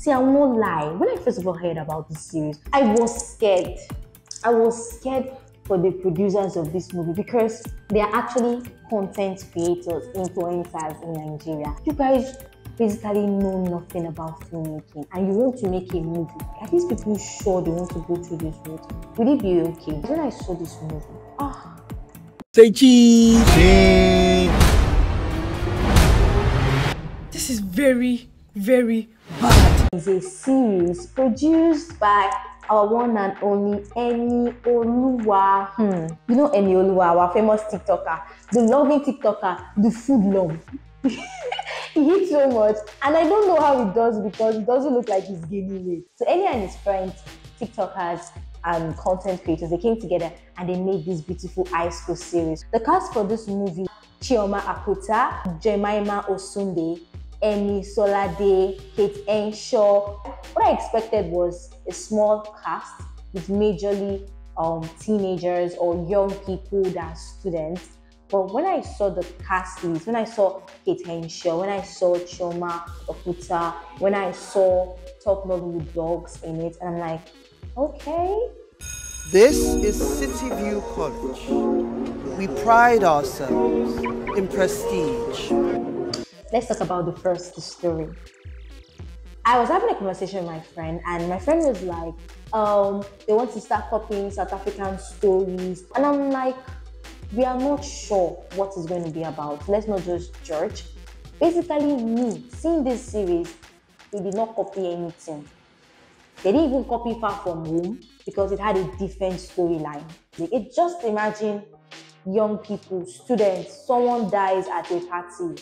See, I won't lie. When I first of all heard about this series, I was scared. I was scared for the producers of this movie because they are actually content creators, influencers in Nigeria. You guys basically know nothing about filmmaking and you want to make a movie. Are these people sure they want to go through this route? Will it be okay? When I saw this movie, say cheese. This is very, very bad. It's a series produced by our one and only Enioluwa. You know Enioluwa, our famous TikToker, the loving TikToker, the food love. He eats so much, and I don't know how he does because it doesn't look like he's gaining weight. So Eni and his friends, TikTokers and content creators, they came together and they made this beautiful high school series. The cast for this movie: Chioma Akuta, Jemima Osunde, Emi Solade, Kate Henshaw. What I expected was a small cast with majorly teenagers or young people that are students. But when I saw the cast list, when I saw Kate Henshaw, when I saw Chioma Akuta, when I saw top Nollywood dogs in it, and I'm like, okay. This is City View College. We pride ourselves in prestige. Let's talk about the story. I was having a conversation with my friend, and my friend was like, they want to start copying South African stories. And I'm like, we are not sure what it's going to be about. Let's not just judge. Basically, me, seeing this series, they did not copy anything. They didn't even copy Far From Home because it had a different storyline. Just imagine young people, students, someone dies at a party.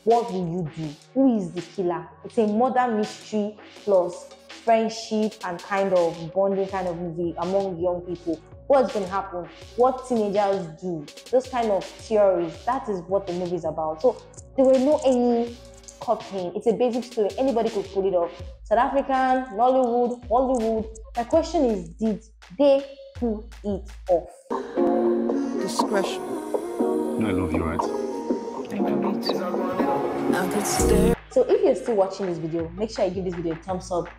What will you do? Who is the killer? It's a murder mystery plus friendship and kind of bonding kind of movie among young people. What's going to happen? What teenagers do? Those kind of theories. That is what the movie is about. So there were no any copying. It's a basic story. Anybody could pull it off. South African, Nollywood, Hollywood. My question is, did they pull it off? Discretion. No, I love you, right? So if you're still watching this video, make sure you give this video a thumbs up,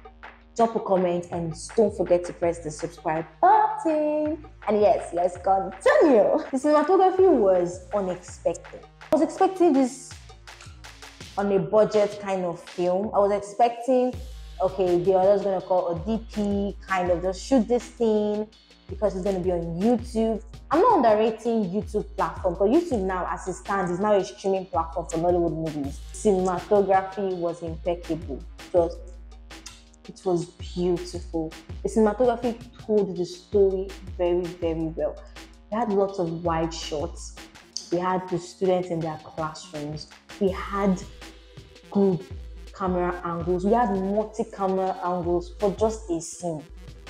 drop a comment, and don't forget to press the subscribe button. And yes, let's continue. The cinematography was unexpected. I was expecting this on a budget kind of film. I was expecting, okay, the other's gonna call a DP, kind of just shoot this thing because it's gonna be on YouTube. I'm not underrating YouTube platform, because YouTube now, as it stands, is now a streaming platform for Nollywood movies. Cinematography was impeccable. It was beautiful. The cinematography told the story very, very well. We had lots of wide shots. We had the students in their classrooms. We had good camera angles. We had multi-camera angles for just a scene.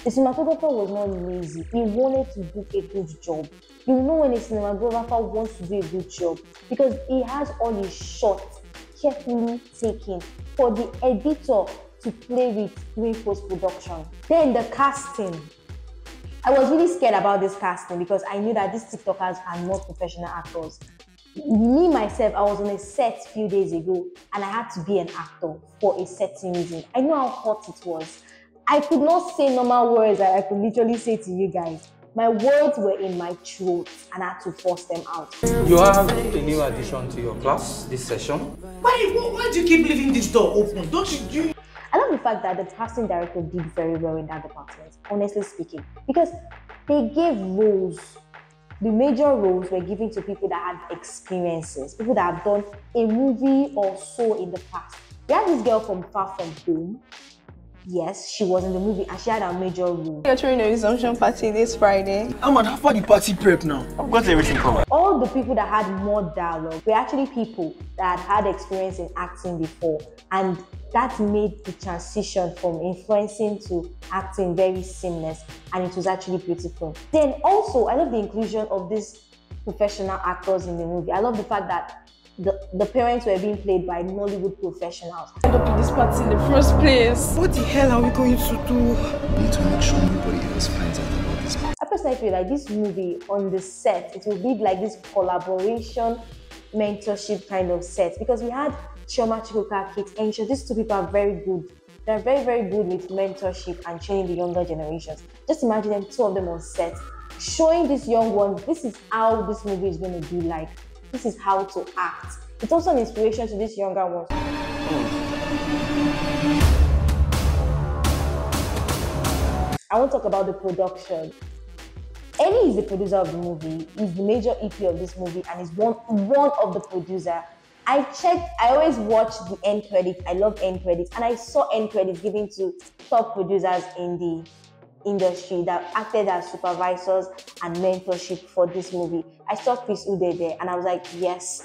The cinematographer was not lazy. He wanted to do a good job. You know when a cinematographer wants to do a good job because he has all his shots carefully taken for the editor to play with during post-production. Then the casting. I was really scared about this casting because I knew that these TikTokers are not professional actors. Me, myself, I was on a set a few days ago and I had to be an actor for a certain reason. I know how hot it was. I could not say normal words that I could literally say to you guys. My words were in my throat and I had to force them out. You have a new addition to your class this session. Why do you keep leaving this door open? Don't you? I love the fact that the casting director did very well in that department, honestly speaking, because they gave roles. The major roles were given to people that had experiences, people that have done a movie or so in the past. We had this girl from Far From Home. Yes, she was in the movie and she had a major role. You're throwing a resumption party this Friday. I'm at half the party prep now. I've got everything covered. All the people that had more dialogue were actually people that had experience in acting before, and that made the transition from influencing to acting very seamless, and it was actually beautiful. Then also, I love the inclusion of these professional actors in the movie. I love the fact that the parents were being played by Nollywood professionals. I ended up in this party in the first place. What the hell are we going to do? We need to make sure nobody else finds out about this. I personally feel like this movie on the set, it will be like this collaboration, mentorship kind of set, because we had Chioma Chukwuka, Kate Henshaw. These two people are very good They're very, very good with mentorship and training the younger generations. Just imagine them, two of them on set, showing these young ones, this is how this movie is going to be like. This is how to act. It's also an inspiration to these younger ones. I want to talk about the production. Eni is the producer of the movie, he's the major EP of this movie, and is one of the producers. I always watch the end credits. I love end credits, and I saw end credits given to top producers in the industry that acted as supervisors and mentorship for this movie. I saw Chris Ude there, and I was like, yes.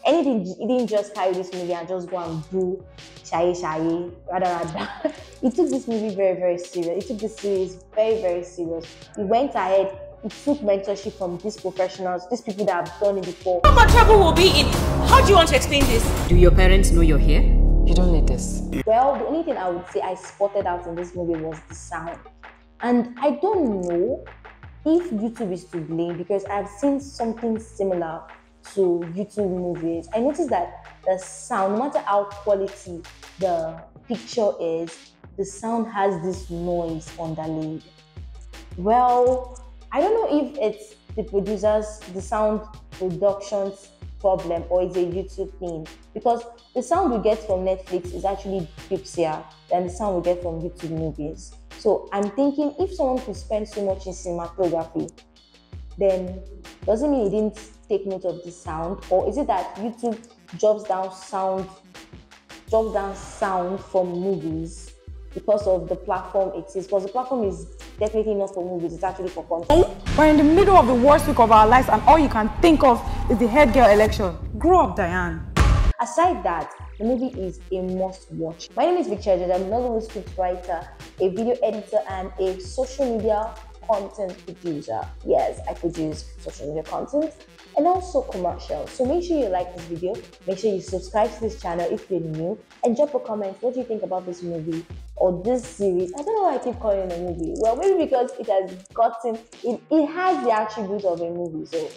Anything, he didn't just carry this movie and just go and do shaye, rather. He took this movie very, very serious. He took this series very, very serious. He went ahead, he took mentorship from these professionals, these people that have done it before. How much trouble will be in? How do you want to explain this? Do your parents know you're here? You don't need this. Well, the only thing I would say I spotted out in this movie was the sound. And I don't know if YouTube is to blame, because I've seen something similar to YouTube movies. I noticed that the sound, no matter how quality the picture is, the sound has this noise underlaid. Well, I don't know if it's the producers, the sound production's problem, or it's a YouTube thing, because the sound we get from Netflix is actually pipsier than the sound we get from YouTube movies. So I'm thinking, if someone could spend so much in cinematography, then does it mean he didn't take note of the sound? Or is it that YouTube drops down sound from movies because of the platform it is? Because the platform is definitely not for movies, it's actually for content. We're in the middle of the worst week of our lives, and all you can think of is the head girl election. Grow up, Diane. Aside that, the movie is a must watch. My name is Victoria. I'm a Nollywood script writer, a video editor, and a social media content producer. Yes, I produce social media content and also commercials. So make sure you like this video, make sure you subscribe to this channel if you're new, and drop a comment. What do you think about this movie or this series? I don't know why I keep calling it a movie. Well, maybe because it has the attributes of a movie. So